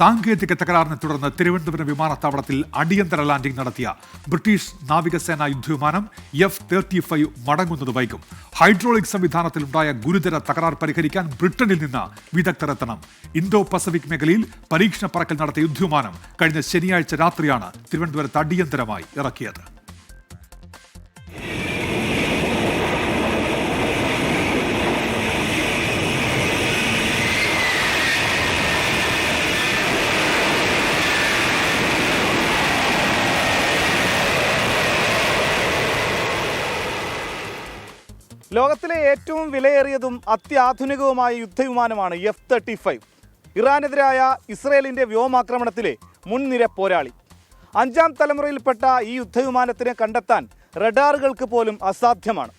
സാങ്കേതിക തകരാറിനെ തുടർന്ന് തിരുവനന്തപുരം വിമാനത്താവളത്തിൽ അടിയന്തര ലാൻഡിംഗ് നടത്തിയ ബ്രിട്ടീഷ് നാവികസേന യുദ്ധവിമാനം F-35 മടങ്ങുന്നത് വൈകും. ഹൈഡ്രോളിക് സംവിധാനത്തിലുണ്ടായ ഗുരുതര തകരാർ പരിഹരിക്കാൻ ബ്രിട്ടനിൽ നിന്ന് വിദഗ്ധർ എത്തണം. ഇന്തോ പസഫിക് മേഖലയിൽ പരീക്ഷണ പറക്കൽ നടത്തിയ യുദ്ധവിമാനം കഴിഞ്ഞ ശനിയാഴ്ച രാത്രിയാണ് തിരുവനന്തപുരത്ത് അടിയന്തരമായി ഇറക്കിയത്. ലോകത്തിലെ ഏറ്റവും വിലയേറിയതും അത്യാധുനികവുമായ യുദ്ധവിമാനമാണ് F-35. ഇറാനെതിരായ ഇസ്രയേലിൻ്റെ വ്യോമാക്രമണത്തിലെ മുൻനിര പോരാളി. 5ാം തലമുറയിൽപ്പെട്ട ഈ യുദ്ധവിമാനത്തിനെ കണ്ടെത്താൻ റഡാറുകൾക്ക് പോലും അസാധ്യമാണ്.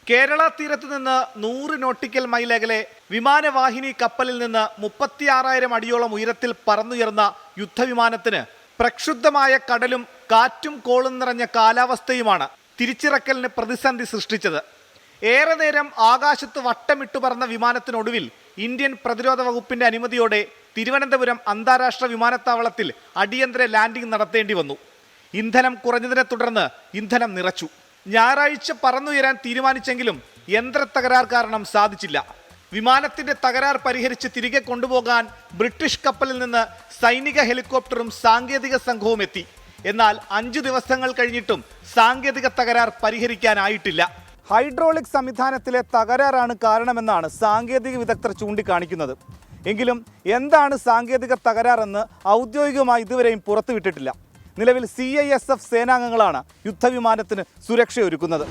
കേരള തീരത്ത് നിന്ന് 100 നോട്ടിക്കൽ മൈൽ അകലെ വിമാനവാഹിനി കപ്പലിൽ നിന്ന് 36,000 അടിയോളം ഉയരത്തിൽ പറന്നുയർന്ന യുദ്ധവിമാനത്തിന് പ്രക്ഷുബ്ധമായ കടലും കാറ്റും കോളും നിറഞ്ഞ കാലാവസ്ഥയുമാണ് തിരിച്ചിറക്കലിന് പ്രതിസന്ധി സൃഷ്ടിച്ചത്. ഏറെ നേരം ആകാശത്ത് വട്ടമിട്ടു പറന്ന വിമാനത്തിനൊടുവിൽ ഇന്ത്യൻ പ്രതിരോധ വകുപ്പിന്റെ അനുമതിയോടെ തിരുവനന്തപുരം അന്താരാഷ്ട്ര വിമാനത്താവളത്തിൽ അടിയന്തര ലാൻഡിംഗ് നടത്തേണ്ടി വന്നു. ഇന്ധനം കുറഞ്ഞതിനെ തുടർന്ന് ഇന്ധനം നിറച്ചു. ഞായറാഴ്ച പറന്നുയരാൻ തീരുമാനിച്ചെങ്കിലും യന്ത്രത്തകരാർ കാരണം സാധിച്ചില്ല. വിമാനത്തിന്റെ തകരാർ പരിഹരിച്ച് തിരികെ കൊണ്ടുപോകാൻ ബ്രിട്ടീഷ് കപ്പലിൽ നിന്ന് സൈനിക ഹെലികോപ്റ്ററും സാങ്കേതിക സംഘവും എത്തി. എന്നാൽ 5 ദിവസങ്ങൾ കഴിഞ്ഞിട്ടും സാങ്കേതിക തകരാർ പരിഹരിക്കാനായിട്ടില്ല. ഹൈഡ്രോളിക് സംവിധാനത്തിലെ തകരാറാണ് കാരണമെന്നാണ് സാങ്കേതിക വിദഗ്ധർ ചൂണ്ടിക്കാണിക്കുന്നത്. എങ്കിലും എന്താണ് സാങ്കേതിക തകരാറെന്ന് ഔദ്യോഗികമായി ഇതുവരെയും പുറത്തുവിട്ടിട്ടില്ല. നിലവിൽ CISF സേനാംഗങ്ങളാണ് യുദ്ധവിമാനത്തിന് സുരക്ഷയൊരുക്കുന്നത്.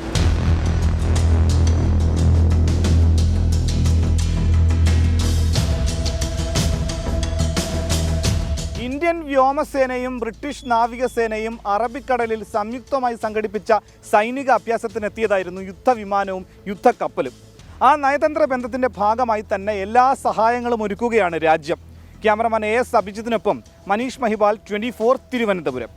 ഇന്ത്യൻ വ്യോമസേനയും ബ്രിട്ടീഷ് നാവികസേനയും അറബിക്കടലിൽ സംയുക്തമായി സംഘടിപ്പിച്ച സൈനിക അഭ്യാസത്തിനെത്തിയതായിരുന്നു യുദ്ധവിമാനവും യുദ്ധക്കപ്പലും. ആ നയതന്ത്ര ബന്ധത്തിന്റെ ഭാഗമായി തന്നെ എല്ലാ സഹായങ്ങളും ഒരുക്കുകയാണ് രാജ്യം. ക്യാമറമാൻ AS അഭിജിത്തിനൊപ്പം മനീഷ് മഹിബാൽ, 24 തിരുവനന്തപുരം.